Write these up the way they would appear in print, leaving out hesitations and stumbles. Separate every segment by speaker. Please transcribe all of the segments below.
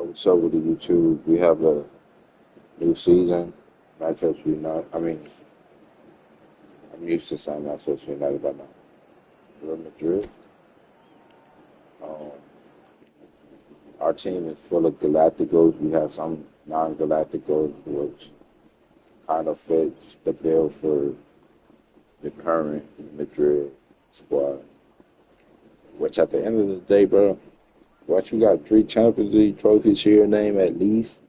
Speaker 1: What's up with the YouTube? We have a new season. Manchester United. I'm used to saying Manchester United by now. Real Madrid. Um, our team is full of Galacticos. We have some non-Galacticos, which kind of fits the bill for the current Madrid squad. Which at the end of the day, bro, once you got three Champions League trophies to your name at least,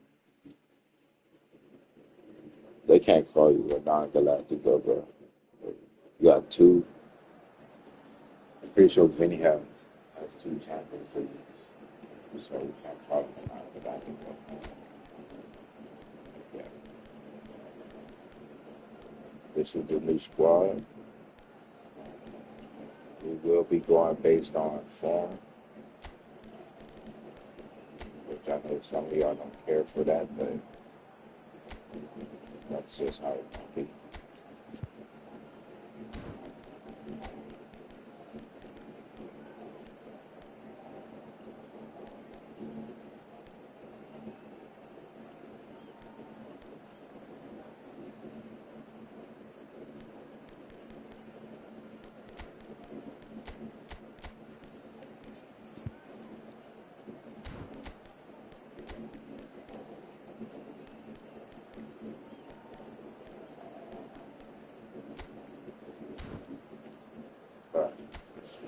Speaker 1: they can't call you a non-Galactico, bro. You got two. I'm pretty sure Vinny has two Champions Leagues, so you can't call him a non-Galactico. Yeah. This is the new squad. We will be going based on form, which I know some of y'all don't care for that, but that's just how it can be.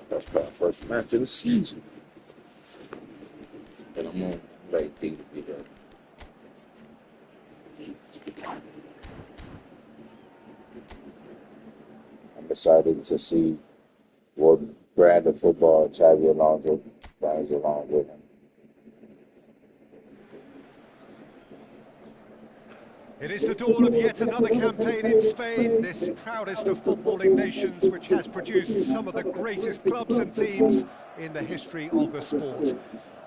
Speaker 1: That's our first match of the season. And I'm on ready to be there. I'm excited to see what brand of football Xavi Alonso brings along with him.
Speaker 2: It is the dawn of yet another campaign in Spain, this proudest of footballing nations, which has produced some of the greatest clubs and teams in the history of the sport.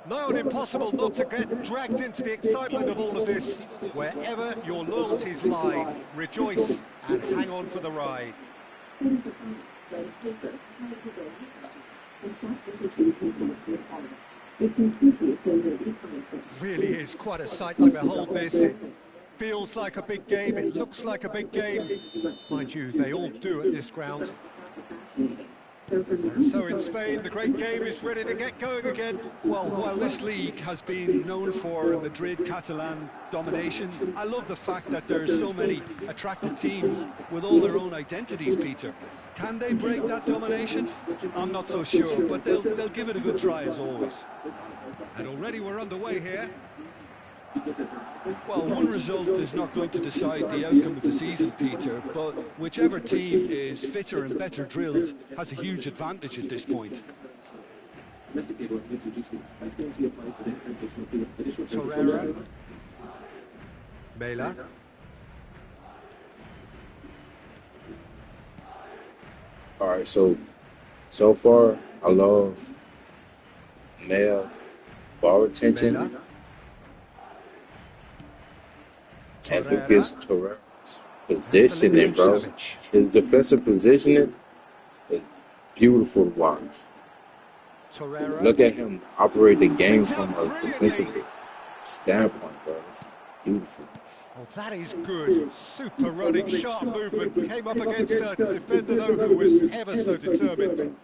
Speaker 2: Now it's impossible not to get dragged into the excitement of all of this. Wherever your loyalties lie, rejoice and hang on for the ride. Really is quite a sight to behold this. It feels like a big game, it looks like a big game. Mind you, they all do at this ground. And so in Spain, the great game is ready to get going again.
Speaker 3: Well, while this league has been known for Madrid-Catalan domination, I love the fact that there are so many attractive teams with all their own identities, Peter. Can they break that domination? I'm not so sure, but they'll give it a good try as always.
Speaker 2: And already we're underway here.
Speaker 3: Well, one result is not going to decide the outcome of the season, Peter, but whichever team is fitter and better drilled has a huge advantage at this point.
Speaker 2: Torreira. Mela.
Speaker 1: All right, so far, I love Mel's ball retention.
Speaker 2: Mela.
Speaker 1: And Lucas Torreira's positioning, bro. His defensive positioning is beautiful to watch.
Speaker 2: Torreira.
Speaker 1: Look at him operate the game from a defensive standpoint, bro. It's beautiful.
Speaker 2: Oh, that is good. Super running, sharp movement. Came up against a defender, though, who was ever so determined.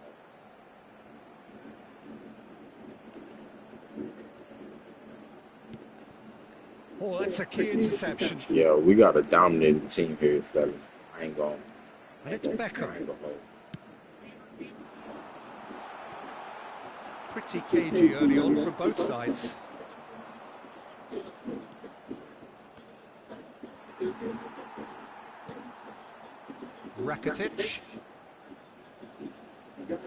Speaker 2: Oh, that's a key interception.
Speaker 1: Yeah, we got a dominating team here, fellas. I ain't going.
Speaker 2: And it's Beckham. Pretty cagey early on from both sides. Rakitic.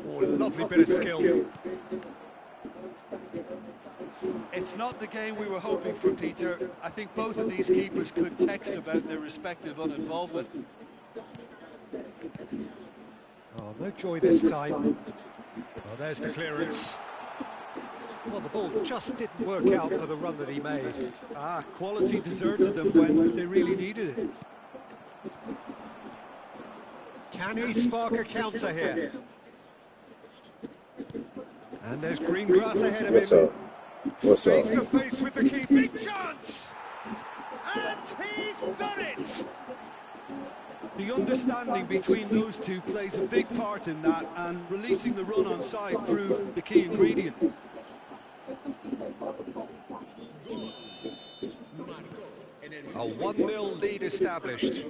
Speaker 2: Oh, lovely bit of skill.
Speaker 3: It's not the game we were hoping for, Peter. I think both of these keepers could text about their respective uninvolvement.
Speaker 2: Oh, no joy this time. Oh, there's the clearance. Well, the ball just didn't work out for the run that he made.
Speaker 3: Quality deserted them when they really needed it.
Speaker 2: Can he spark a counter here? And there's green grass ahead of him.
Speaker 1: What's up?
Speaker 2: Face to face with the keeper. Big chance! And he's done it!
Speaker 3: The understanding between those two plays a big part in that, and releasing the run on side proved the key ingredient.
Speaker 2: A 1-0 lead established.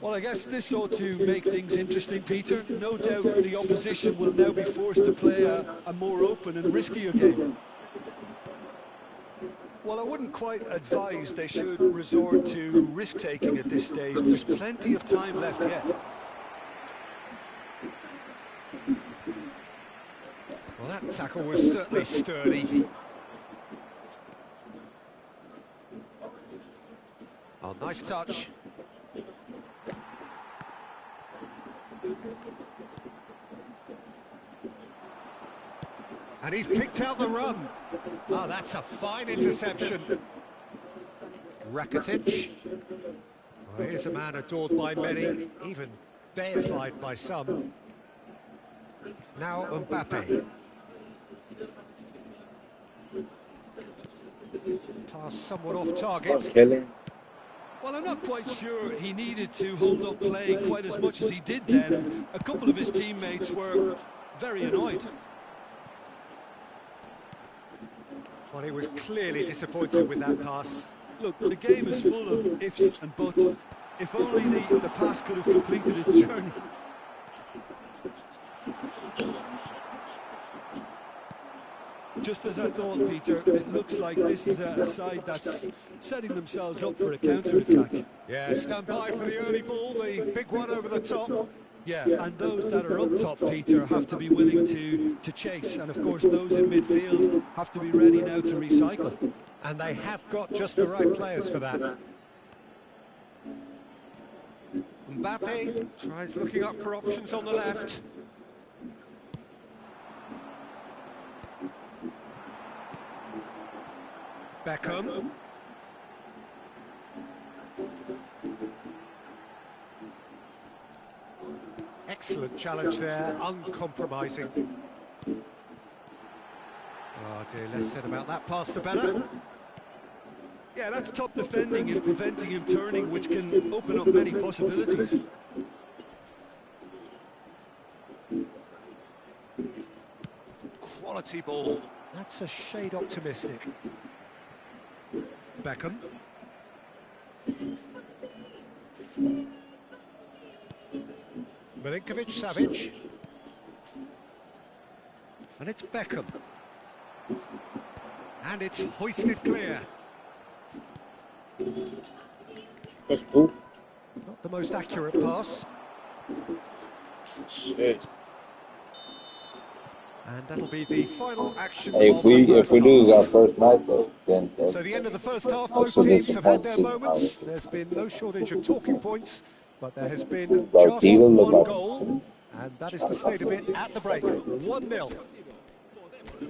Speaker 3: Well, I guess this ought to make things interesting, Peter. No doubt the opposition will now be forced to play a more open and riskier game. Well, I wouldn't quite advise they should resort to risk-taking at this stage. There's plenty of time left yet.
Speaker 2: Well, that tackle was certainly sturdy. Oh, nice touch. And he's picked out the run. Oh, that's a fine interception. Rakitic. Well, here's a man adored by many, even deified by some. Now Mbappe. Pass somewhat off target.
Speaker 1: Killing.
Speaker 3: Well, I'm not quite sure he needed to hold up play quite as much as he did then. A couple of his teammates were very annoyed.
Speaker 2: Well, he was clearly disappointed with that pass.
Speaker 3: Look, the game is full of ifs and buts. If only the pass could have completed its journey. Just as I thought, Peter, it looks like this is a side that's setting themselves up for a counter-attack.
Speaker 2: Yeah, stand by for the early ball, the big one over the top.
Speaker 3: Yeah, and those that are up top, Peter, have to be willing to chase. And, of course, those in midfield have to be ready now to recycle.
Speaker 2: And they have got just the right players for that. Mbappe tries looking up for options on the left. Beckham. Excellent challenge there, uncompromising. Oh dear, less said about that pass the better.
Speaker 3: Yeah, that's top defending and preventing him turning, which can open up many possibilities.
Speaker 2: Quality ball. That's a shade optimistic. Beckham. Milinkovic-Savic. And it's Beckham. And it's hoisted clear.
Speaker 1: That's cool.
Speaker 2: Not the most accurate pass.
Speaker 1: Shit.
Speaker 2: And that'll be the final action.
Speaker 1: Hey,
Speaker 2: of the
Speaker 1: if
Speaker 2: first
Speaker 1: we lose
Speaker 2: half.
Speaker 1: our first match, though, then
Speaker 2: So the end of the first half,
Speaker 1: I'm
Speaker 2: both
Speaker 1: so
Speaker 2: teams have had their
Speaker 1: disappointed.
Speaker 2: moments. There's been no shortage of talking points, but there has been
Speaker 1: Well,
Speaker 2: just
Speaker 1: Dylan looked
Speaker 2: one
Speaker 1: like-
Speaker 2: goal, and that is the state of it at the break. 1-0.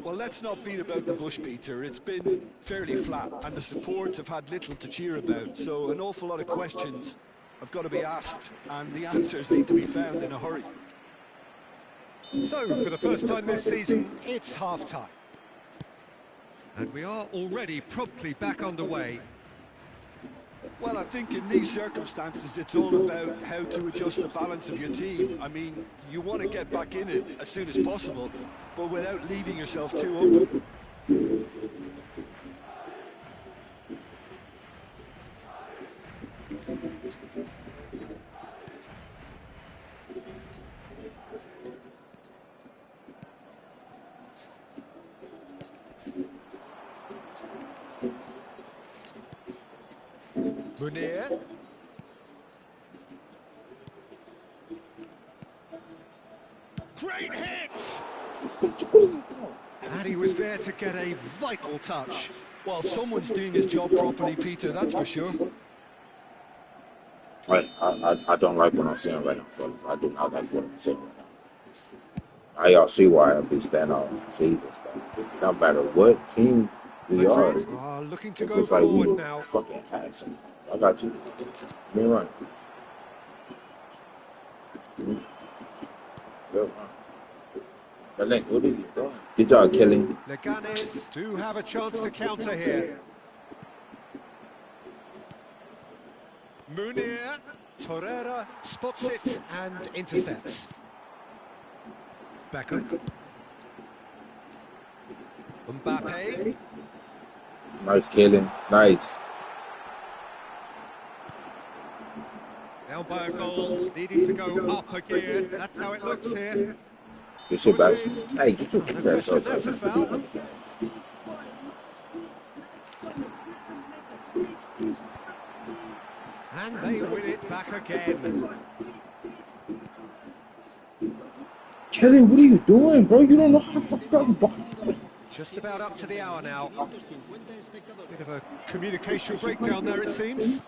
Speaker 3: Well, let's not beat about the bush, Peter. It's been fairly flat, and the support have had little to cheer about. So an awful lot of questions have got to be asked, and the answers need to be found in a hurry.
Speaker 2: So, for the first time this season, it's half-time. And we are already promptly back underway.
Speaker 3: Well, I think in these circumstances, it's all about how to adjust the balance of your team. I mean, you want to get back in it as soon as possible, but without leaving yourself too open.
Speaker 2: Munir. Great hit! And he was there to get a vital touch.
Speaker 3: Well, someone's doing his job properly, Peter, that's for sure.
Speaker 1: I don't like what I'm saying right now, fellas. I do not like what I'm saying right now. Now y'all see why I be standing off. See, no matter what team we are,
Speaker 2: Madrid are looking to
Speaker 1: it's
Speaker 2: go
Speaker 1: just like
Speaker 2: forward
Speaker 1: we
Speaker 2: now.
Speaker 1: fucking had some. I got you. Let me run. Good run. But like, what are you doing? Good job, Kelly.
Speaker 2: Leganes do have a chance to counter here. Munir, Torreira spots it and intercepts. Beckham. Mbappe.
Speaker 1: Nice, Kelly. Nice.
Speaker 2: Down by a goal, needing to go up a gear. That's how it looks here.
Speaker 1: Good shit, Bass. Hey, get your
Speaker 2: No
Speaker 1: ass
Speaker 2: question,
Speaker 1: up.
Speaker 2: that's a foul. And they win it back again.
Speaker 1: Kelly, what are you doing, bro? You don't know how to fuck up, bro.
Speaker 2: Just about up to the hour now. Bit of a communication breakdown there, it seems.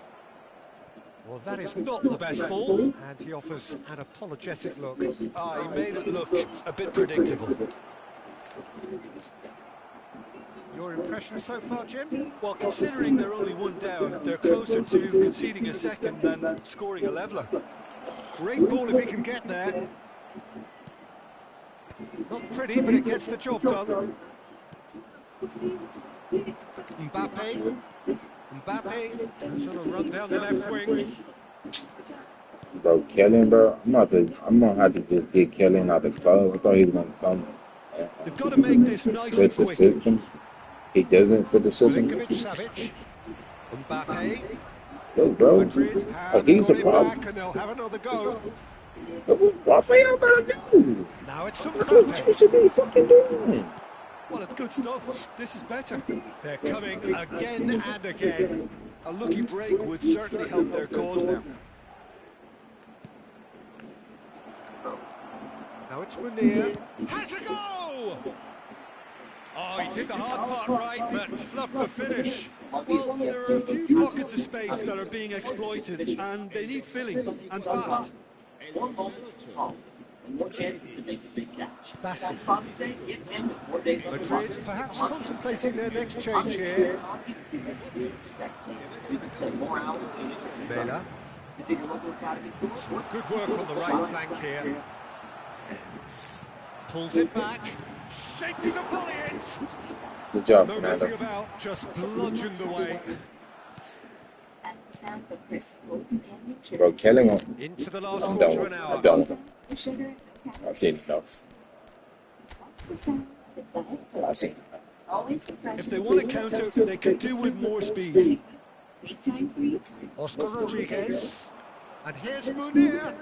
Speaker 2: Well, that is not the best ball, and he offers an apologetic look.
Speaker 3: Ah, he made it look a bit predictable.
Speaker 2: Your impression so far, Jim?
Speaker 3: Well, considering they're only one down, they're closer to conceding a second than scoring a leveller.
Speaker 2: Great ball if he can get there. Not pretty, but it gets the job done. Mbappe. Mbappe goes on a run down the left wing.
Speaker 1: Bro, Kelly, bro, I'm gonna have to just get Kelly out of the club. I thought he was gonna come
Speaker 3: They've got to make this nice and
Speaker 1: fit the
Speaker 3: quick.
Speaker 1: system. He doesn't fit the system.
Speaker 2: Milinkovic-Savic. Mbappe.
Speaker 1: Yo, bro.
Speaker 2: Madrid
Speaker 1: Oh,
Speaker 2: have
Speaker 1: he's a
Speaker 2: got it
Speaker 1: problem.
Speaker 2: back and they'll have another go.
Speaker 1: What Fino gotta do?
Speaker 2: Now it's
Speaker 1: That's what you
Speaker 2: Mbappe.
Speaker 1: should be fucking doing.
Speaker 3: Well, it's good stuff. This is better.
Speaker 2: They're coming again and again.
Speaker 3: A lucky break would certainly help their cause now.
Speaker 2: Now it's Munir. Has a go! Oh, he did the hard part right, but fluffed the finish.
Speaker 3: Well, there are a few pockets of space that are being exploited, and they need filling, and fast.
Speaker 2: Bassi. Madrid perhaps contemplating their next change here. Mela. Some good work on the right flank here. Pulls it back. Shapes the volley in.
Speaker 1: Good job,
Speaker 2: No messing
Speaker 1: Fernando.
Speaker 2: about, just bludgeoned away.
Speaker 1: Bro, Kelly won't.
Speaker 2: Into the last
Speaker 1: I'm
Speaker 2: quarter
Speaker 1: done
Speaker 2: of
Speaker 1: with
Speaker 2: an
Speaker 1: it.
Speaker 2: hour.
Speaker 1: I'm done with it. I've seen enough. I've seen enough.
Speaker 3: If they want to counter, they could do with more speed.
Speaker 2: Oscar Rodriguez. And here's Munir.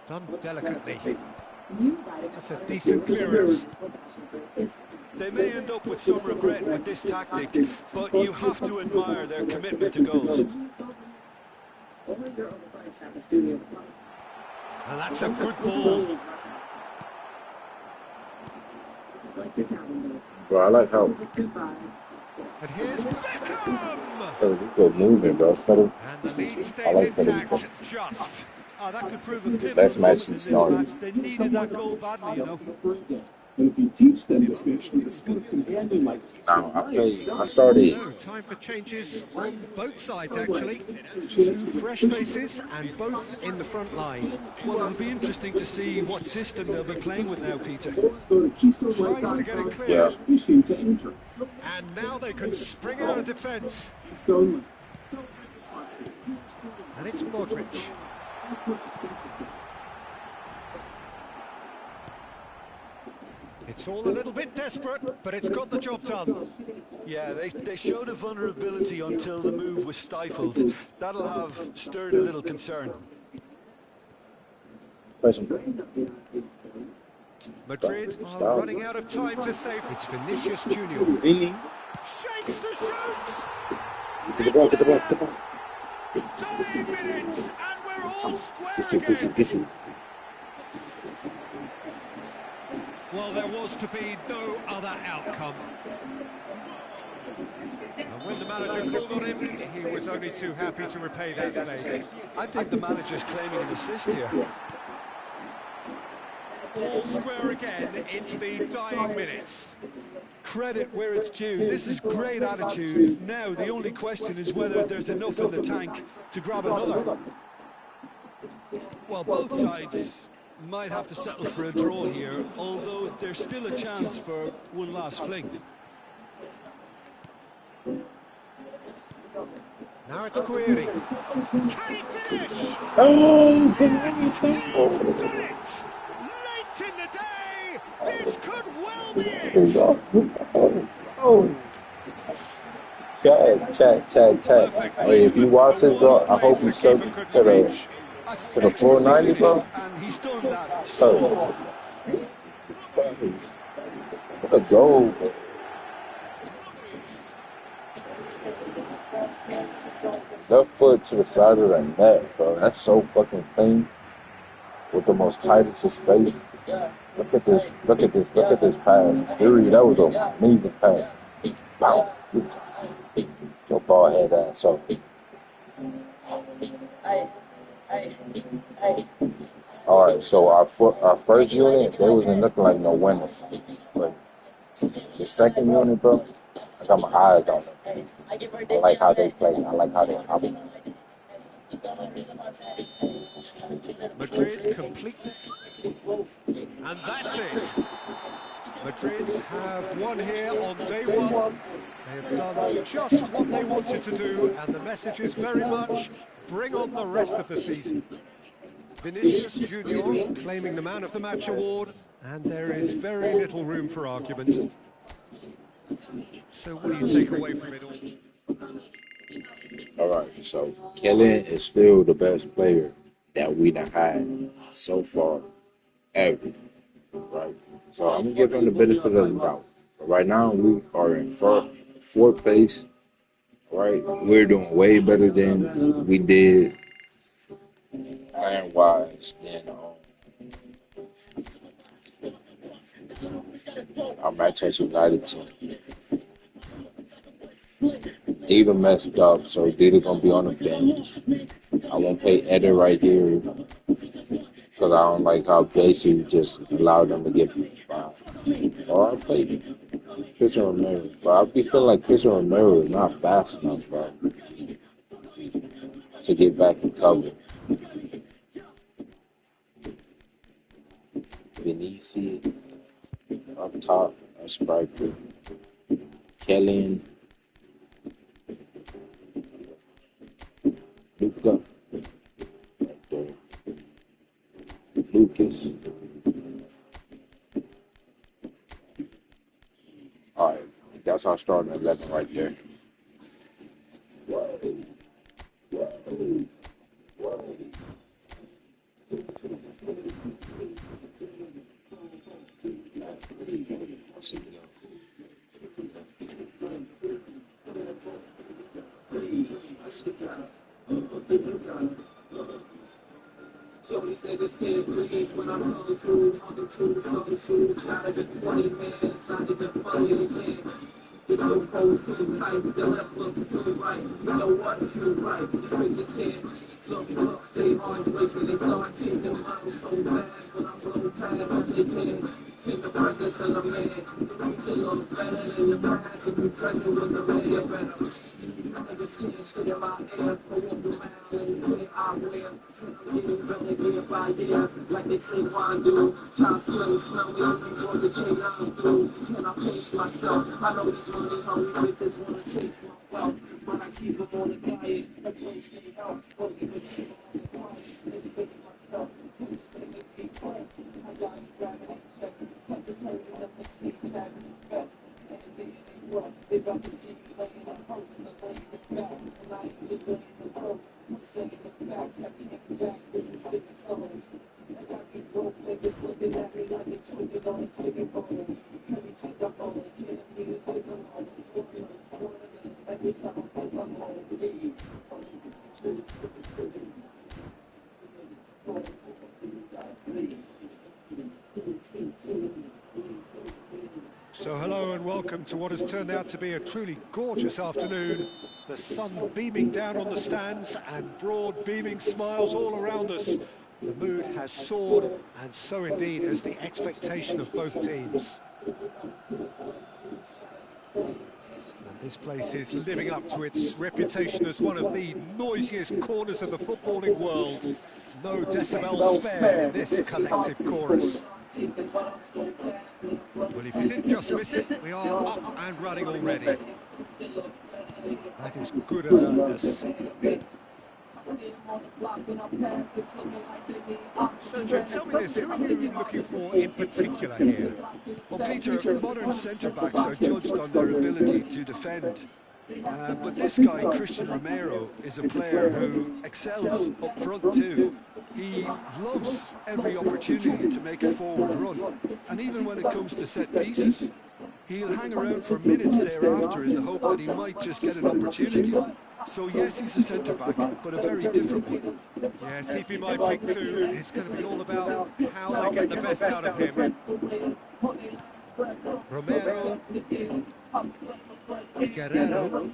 Speaker 2: Done delicately. That's a decent clearance.
Speaker 3: They may end up with some regret with this tactic, but you have to admire their commitment to goals.
Speaker 2: And that's a good ball.
Speaker 1: Bro, I like how
Speaker 2: And here's Beckham.
Speaker 1: we go moving, bro. Fellas.
Speaker 2: And the lead
Speaker 1: I
Speaker 2: stays
Speaker 1: like Fellas.
Speaker 2: intact, just.
Speaker 3: Ah, that could prove a pivotal
Speaker 1: Best match
Speaker 3: moment in
Speaker 1: since
Speaker 3: this
Speaker 1: started.
Speaker 3: match. They needed that goal badly, you know.
Speaker 4: And if you teach them the fish, it's going to companion like
Speaker 1: Now, I started.
Speaker 2: So, time for changes on both sides, actually. Two fresh faces and both in the front line.
Speaker 3: Well, it'll be interesting to see what system they'll be playing with now, Peter.
Speaker 4: go to Keystone
Speaker 2: Tries to get it clear.
Speaker 1: Yeah.
Speaker 4: fishing to enter.
Speaker 2: And now they can spring out of defence.
Speaker 4: Stone.
Speaker 2: And it's Modric. It's all a little bit desperate, but it's got the job done.
Speaker 3: Yeah, they showed a vulnerability until the move was stifled. That'll have stirred a little concern.
Speaker 2: Madrid are running out of time to save. It's Vinicius Junior.
Speaker 1: Really?
Speaker 2: Shakes to shoot!
Speaker 1: Get the ball, get the ball, get the ball.
Speaker 2: 9 minutes, and we're all
Speaker 1: Get
Speaker 2: square
Speaker 1: you, get you,
Speaker 2: again.
Speaker 1: get you.
Speaker 2: Well, there was to be no other outcome. And when the manager called on him, he was only too happy to repay that fate.
Speaker 3: I think the manager's claiming an assist here.
Speaker 2: All square again into the dying minutes.
Speaker 3: Credit where it's due. This is great attitude. Now, the only question is whether there's enough in the tank to grab another. Well, both sides might have to settle for a draw here, although there's still a chance for one last fling.
Speaker 2: Now it's Query. Can he finish?
Speaker 1: Oh,
Speaker 2: Yes, he's done it! Late in the day, this could well be it!
Speaker 1: oh. Check. Hey, if you watch it, bro, I hope you stuck to the full 90, bro.
Speaker 3: And he's done that so often.
Speaker 1: What a goal, bro. Left foot to the side of the net, bro. That's so fucking clean. With the most tightest of space. Look at this pass. Period. That was an amazing pass. Bow. Your ball head ass. So. Alright, so our first unit, they wasn't looking like no winners. But the second unit, bro, I got my eyes on them. I like how they play. I like how they operate.
Speaker 2: Madrid complete. And that's it. Madrid have won here on day one. They have done just what they wanted to do, and the message is very much, bring on the rest of the season. Vinicius Junior claiming the Man of the Match award, and there is very little room for argument. So what do you take away from it all?
Speaker 1: Alright, so Kylian is still the best player that we done had so far ever. Right? So I'm gonna give him the benefit of the doubt. But right now we are in fourth place. Right? We're doing way better than we did plan wise than our Manchester United team. Dita messed up, so Dita gonna be on the bench. I won't play Eder right here because I don't like how Casey just allowed them to get by. Or I'll play Christian Romero, but I be feeling like Christian Romero is not fast enough, bro, to get back in cover. Vinicius up top, that's Striker. Kylian. Luka. Right there. Lucas. Alright, that's our starting 11 right there. Let's see.
Speaker 2: So hello and welcome to what has turned out to be a truly gorgeous afternoon. The sun beaming down on the stands and broad beaming smiles all around us. The mood has soared, and so indeed has the expectation of both teams. The This place is living up to its reputation as one of the noisiest corners of the footballing world. No decibels spared in this collective chorus. Well, if you didn't just miss it, we are up and running already. That is good alertness. So, Jim, tell me this, who are you looking for in particular here?
Speaker 3: Well, Peter, modern centre-backs are judged on their ability to defend. But this guy, Christian Romero, is a player who excels up front too. He loves every opportunity to make a forward run. And even when it comes to set pieces, he'll hang around for minutes thereafter in the hope that he might just get an opportunity. So yes, he's a centre-back, but a very different one.
Speaker 2: Yes, he'd be my pick too. It's going to be all about how they get the best out of him. Romero. Guerrero.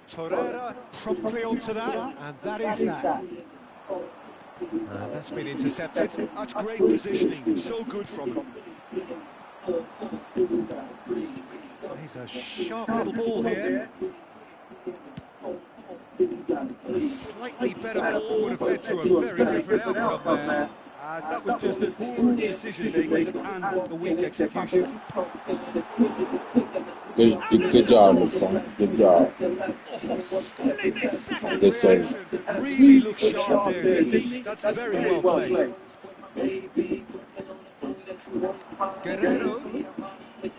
Speaker 2: Torreira promptly onto that, and that is that. That's been intercepted.
Speaker 3: That's great positioning, so good from him.
Speaker 2: He's a sharp little ball here. A slightly better ball would have led to a very different outcome there.
Speaker 3: That was just poor decision-making and a weak execution.
Speaker 1: Good job, LeFond. Good job. Good save.
Speaker 3: Really looks sharp there, didn't he? That's very well played.
Speaker 2: Guerrero. In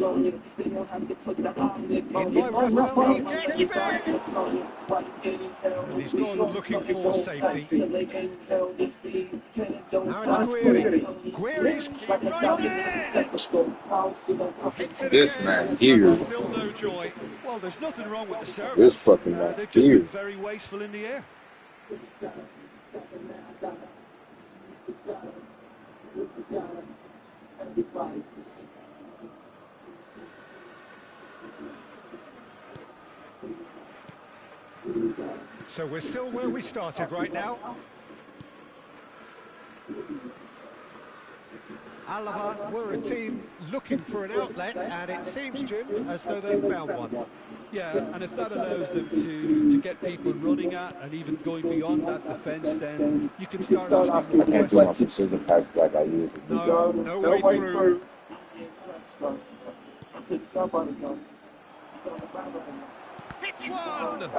Speaker 2: by Rafael, he gets back. And he's gone looking for safety. Now it's Guiri. Guiri's right there.
Speaker 1: This man here.
Speaker 2: Still no joy.
Speaker 3: Well, there's nothing wrong with the service.
Speaker 1: This fucking man
Speaker 3: They've just
Speaker 1: here.
Speaker 3: been very wasteful in the air.
Speaker 2: So we're still where we started right now. Alava were a team looking for an outlet, and it seems, Jim, as though they've found one.
Speaker 3: Yeah, and if that allows them to get people running at and even going beyond that defence, then you can start asking
Speaker 1: I can't do my precision passes like I used to.
Speaker 2: No way through. Hits one!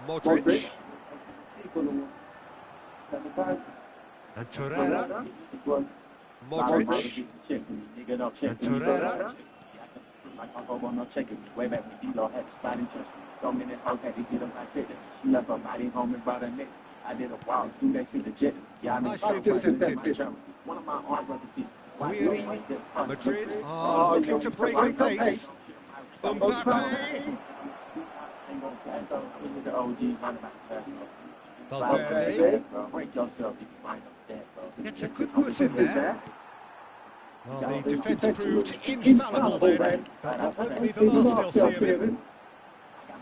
Speaker 2: Modric. And Torreira. Modric. And Torreira.
Speaker 5: Way back when D-Law had to slide into so many hoes had to get him. I said that she left her body home and brought her neck. I did a wild through that shit legit. Yeah, I mean,
Speaker 2: Nicely intercepted.
Speaker 5: One of my arms brother team.
Speaker 2: Guiri. Madrid are looking to break the pace. Mbappe. Valverde.
Speaker 5: Break yourself if you mind that, bro.
Speaker 2: Gets a good foot in there. Well, the defence proved infallible then, but that won't be the last they'll see of him.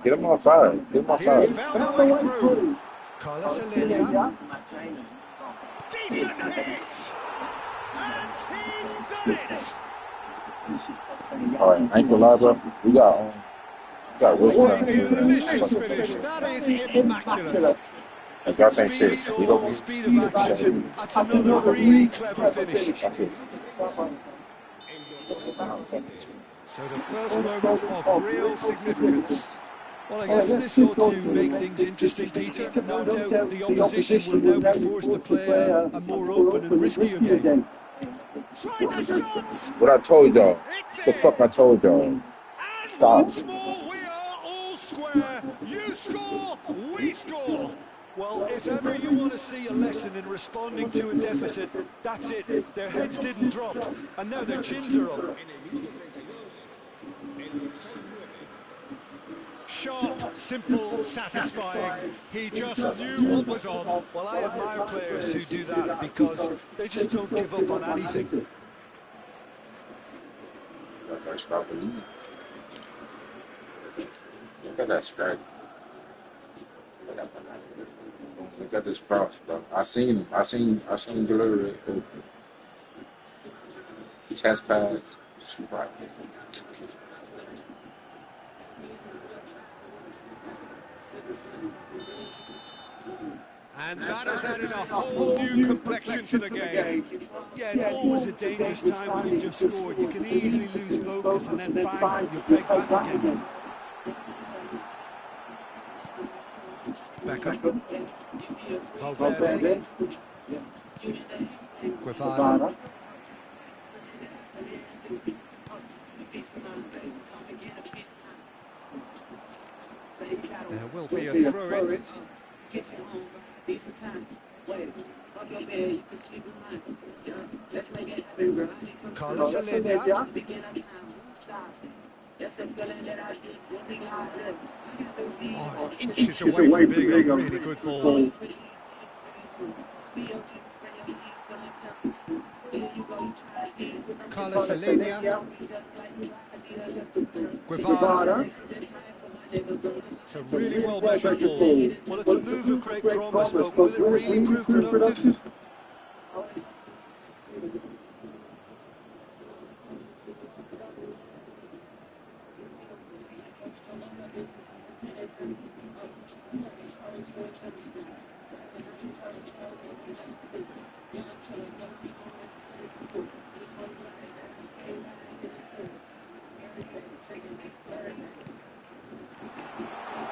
Speaker 1: Get him outside. Get him
Speaker 2: He's
Speaker 1: outside.
Speaker 2: found a way through. Carlos Alenia. Decent hit! And he's done it!
Speaker 1: All right, ankle lie, bro. We got wrist
Speaker 2: What a
Speaker 1: time.
Speaker 2: delicious finish. That is immaculate.
Speaker 1: And that ain't serious. We don't
Speaker 3: Speed of action. That's another really clever finish.
Speaker 1: That's it.
Speaker 2: So the first moment of real significance.
Speaker 3: Well, I guess this ought to make things interesting, Peter. No doubt the opposition will now be forced to play a more open and riskier game.
Speaker 2: Tries a shot!
Speaker 1: What I told y'all.
Speaker 2: It's
Speaker 1: The fuck I told y'all.
Speaker 2: And
Speaker 1: Stop.
Speaker 2: once more we are all square. You score, we score.
Speaker 3: Well, if ever you want to see a lesson in responding to a deficit, that's it. Their heads didn't drop, and now their chins are up.
Speaker 2: Sharp, simple, satisfying. He just knew what was on.
Speaker 3: Well, I admire players who do that because they just don't give up on anything.
Speaker 1: Stop believing. Look at that scratch. Look at this cross, bro. I seen deliver it. chest pass.
Speaker 2: And that has added a whole new complexion to the game.
Speaker 3: Yeah, it's always a dangerous time when you've just scored. You can easily lose focus and then bang, you'll take back again.
Speaker 2: Beckham. Valverde. Guevara. There will be a throw-in. Carlos Alenia. Oh, it's inches away from being a really good ball. Carlos Alenia. Guevara. It's a really well measured ball.
Speaker 3: Well, it's a move of great promise, but will it really prove productive?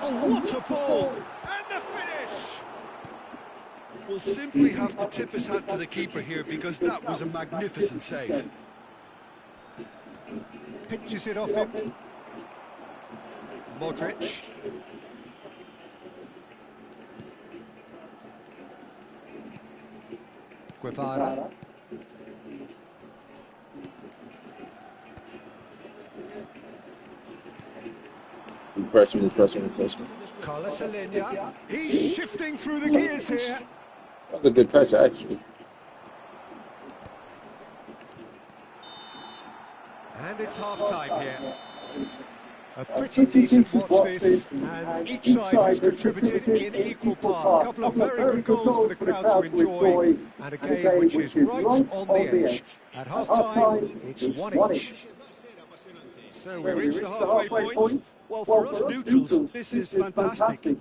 Speaker 2: Oh, what a ball! And the finish!
Speaker 3: We'll simply have to tip his hat to the keeper here because that was a magnificent save.
Speaker 2: Pitches it off him. Modric. Guevara.
Speaker 1: Press me.
Speaker 2: Carlos Alenia. He's shifting through the gears here.
Speaker 1: That was a good touch, actually.
Speaker 2: And it's half-time here. A pretty decent watch this, and each side has contributed in equal part. A couple of very good goals for the crowd to enjoy, and a game which is right on the edge. At half-time, it's 1-1. So we reach the halfway point.
Speaker 3: Well, for us neutrals, this is fantastic.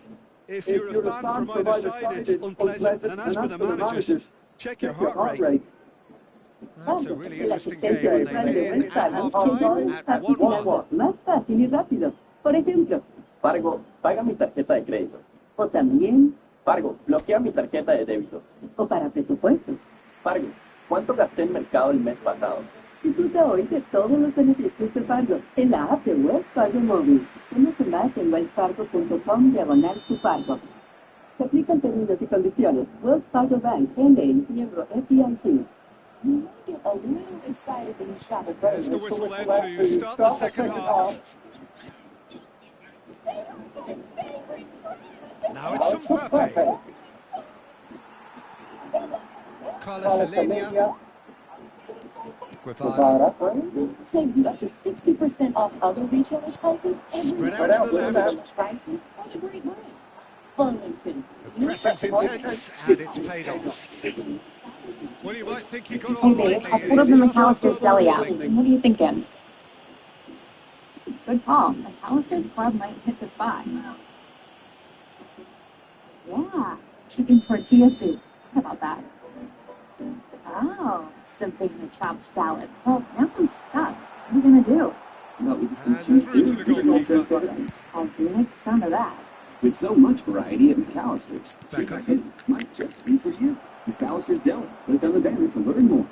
Speaker 3: If you're a fan from either side, it's unpleasant. And as for the managers, check your heart rate.
Speaker 2: That's a really interesting game when they head in at half-time at 1-1.
Speaker 6: Más fácil y rápido. Por ejemplo, Fargo, paga mi tarjeta de crédito. O también, Fargo, bloquea mi tarjeta de débito. O para presupuestos. Fargo, ¿cuánto gasté en mercado el mes pasado? Disfruta hoy de todos los beneficios de Fargo en la app de Wells Fargo Móvil. Conoce más en wellsfargo.com/tu-Fargo. Se aplican términos y condiciones. Wells Fargo Bank, N.A., miembro FDIC. You get a little excited when you shop at
Speaker 2: There's the whistle then to start the second half. Now it's Mbappe. Carlos Alenia. Guevara.
Speaker 6: Saves you up to 60% off other retailers' prices and
Speaker 2: Spread out to the left.
Speaker 6: prices on the great brands. Burlington.
Speaker 2: The pressing's intense, and it's paid off. Well, you might think he got off
Speaker 7: Hey babe,
Speaker 2: lightly.
Speaker 7: I pulled up the McAllister's deli app. What are you thinking? Good call. McAllister's Club might hit the spot. Yeah, chicken tortilla soup. What about that? Oh, something in a chopped salad. Well, now I'm stuck. What are we gonna do?
Speaker 4: No, we just
Speaker 2: And
Speaker 4: didn't choose
Speaker 2: through to the goalkeeper.
Speaker 7: I'll make some of that.
Speaker 4: With so much variety at McAllister's,
Speaker 2: Beckham.
Speaker 4: chicken might just be for you. McAllister's Deli. Click on the banner to learn more.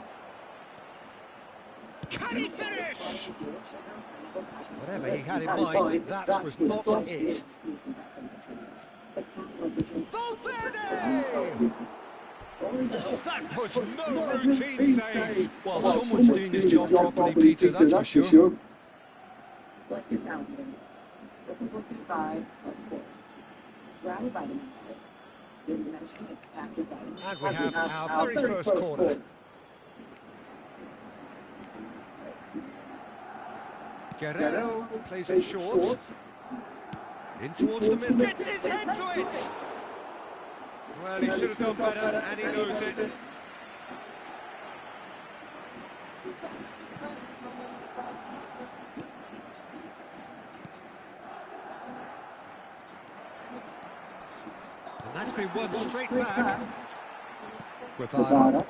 Speaker 2: Can he finish? Whatever he had in mind, that was not it. Valverde! Oh, that was no routine save.
Speaker 3: Well, someone's doing this job properly, Peter, that's for sure.
Speaker 2: And we have our very first corner. Guerrero plays it short. In towards the middle. Gets his head to it! Well, he should have done better, and he knows it. And that's been won straight back. Guevara.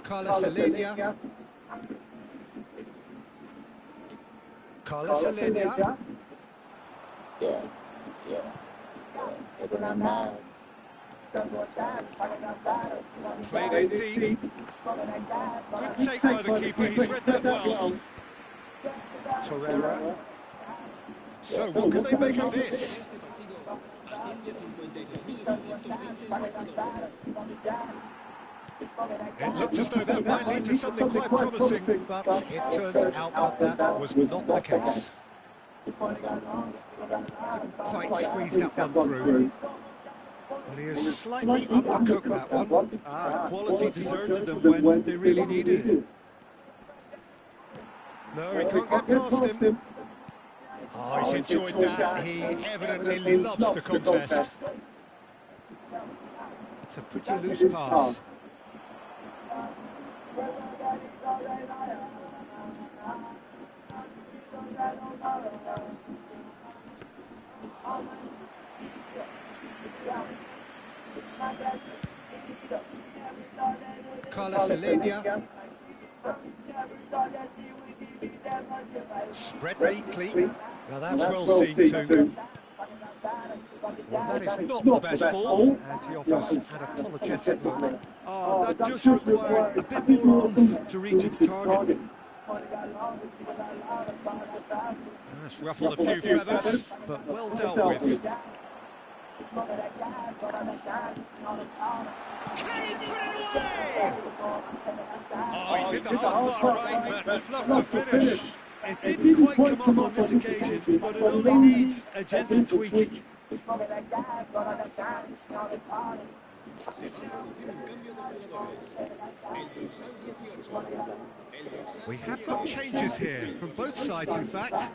Speaker 2: Carlos Alenia. Carlos Alenia.
Speaker 1: Yeah.
Speaker 2: Played in deep. Good take by the keeper, he's read that well. Torreira. So what can they make of this? It looked as though that might lead to something quite promising, but it turned out that that was not the case. Quite squeezed that one through. Well, he has slightly undercooked that one.
Speaker 3: Quality deserted them when they really needed it.
Speaker 2: No, he can't get past him. Oh, he's enjoyed that. He evidently loves the contest. It's a pretty loose pass. Carlos Alenia. Spread neatly. Now that's well seen too. Well, that is not the best ball, and he offers an apologetic look.
Speaker 3: Oh, that just required a bit more oomph to reach its target.
Speaker 2: That's ruffled a few feathers, but well dealt with. Can he put it away? Oh, he did the hard part right, but fluffed the finish.
Speaker 3: It didn't quite come off on this occasion, but it only needs a gentle tweak.
Speaker 2: We have got changes here, from both sides in fact.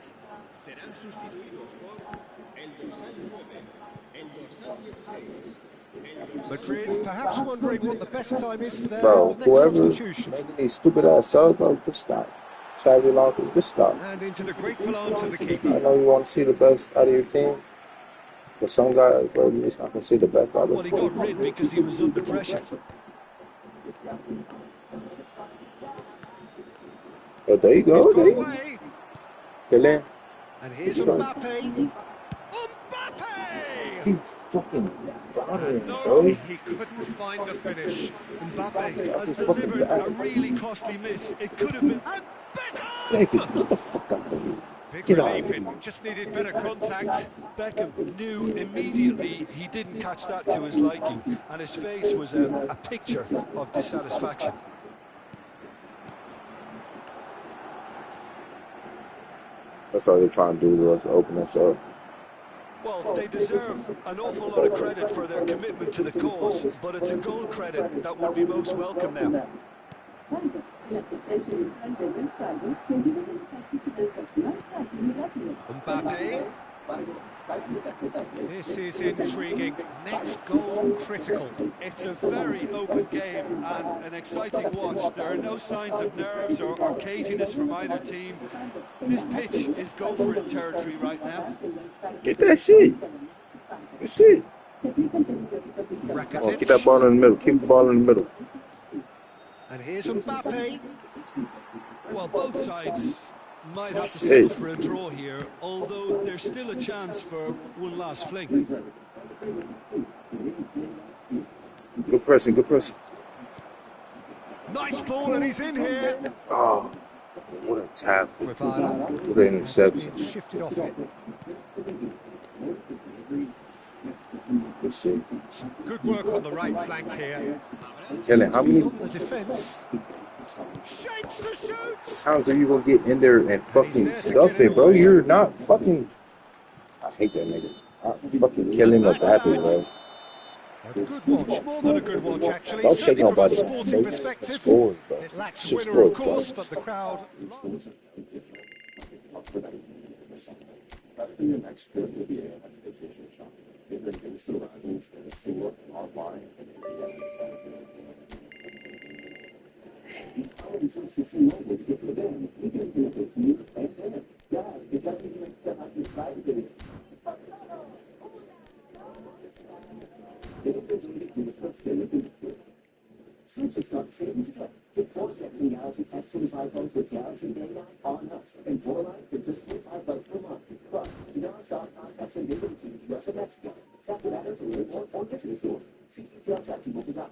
Speaker 2: Madrid perhaps wondering what the best time is for their next substitution.
Speaker 1: Making these stupid ass subs, bro, just stop. Xabi Alonso, just stop.
Speaker 2: And into the grateful arms of the
Speaker 1: I
Speaker 2: keeper.
Speaker 1: know you want to see the best out of your team, but some guys, bro, you're just not going to see the best out of
Speaker 3: Well, he got rid because he was under pressure.
Speaker 1: Oh, there you go.
Speaker 2: He's
Speaker 1: There
Speaker 2: got
Speaker 1: you go.
Speaker 2: away.
Speaker 1: Kill in.
Speaker 2: And here's Mbappe. Mbappe!
Speaker 1: Keep fucking bothering,
Speaker 2: No,
Speaker 1: bro.
Speaker 2: he couldn't find the finish.
Speaker 3: Mbappe has delivered a really costly miss. It could have been... And
Speaker 1: Take it.
Speaker 3: Beckham!
Speaker 1: Get the fuck out of here.
Speaker 2: Big
Speaker 1: Get out
Speaker 2: relief,
Speaker 1: of
Speaker 2: it
Speaker 1: here.
Speaker 2: just needed better contact.
Speaker 3: Beckham knew immediately he didn't catch that to his liking, and his face was a picture of dissatisfaction.
Speaker 1: That's all they're trying to do was open us up.
Speaker 3: Well, they deserve an awful lot of credit for their commitment to the cause, but it's a goal credit that would be most welcome now.
Speaker 2: Mbappe. This is intriguing. Next goal critical.
Speaker 3: It's a very open game and an exciting watch. There are no signs of nerves or caginess from either team. This pitch is go-for-it territory right now.
Speaker 1: Get that shit. Good shit.
Speaker 2: Rakitic.
Speaker 1: Keep that ball in the middle. Keep the ball in the middle.
Speaker 2: And here's Mbappe.
Speaker 3: Well, both sides might have to settle for a draw here, although there's still a chance for one last fling.
Speaker 1: Good pressing. Good pressing.
Speaker 2: Nice ball, and he's in here.
Speaker 1: Oh, what a tap.
Speaker 2: Guevara.
Speaker 1: What an interception.
Speaker 2: Being shifted off it.
Speaker 1: Good shit.
Speaker 2: Good work on the right flank here.
Speaker 1: Tell him how many.
Speaker 2: On the defence. Shapes to shoot.
Speaker 1: Times are you gonna get in there and fucking stuff it, bro? You're not fucking. I hate that nigga. I fucking kill him with that, bro.
Speaker 2: A good watch, more than a good watch actually.
Speaker 1: Don't shake
Speaker 2: Certainly from a
Speaker 1: nobody.
Speaker 2: sporting perspective.
Speaker 1: Scores, bro.
Speaker 2: It lacks
Speaker 1: Shit
Speaker 2: winner, of
Speaker 1: sports, bro.
Speaker 2: course, but the crowd.
Speaker 4: The next trip will be a vacation shop. If the kids still rivals in the store online. Already some 6-year-old will get the band. We can do it here and there. God, it doesn't even make them out to try to get it. It is really good for saving. Switch is not savings club. Get 4 Samsung Galaxy S25 phones with Galaxy data on us and 4 lines for just $25 per month. Plus, non-stop contacts and data to the US and Mexico. Tap the matter to learn more or visit the store. See details at T-Mobile.com.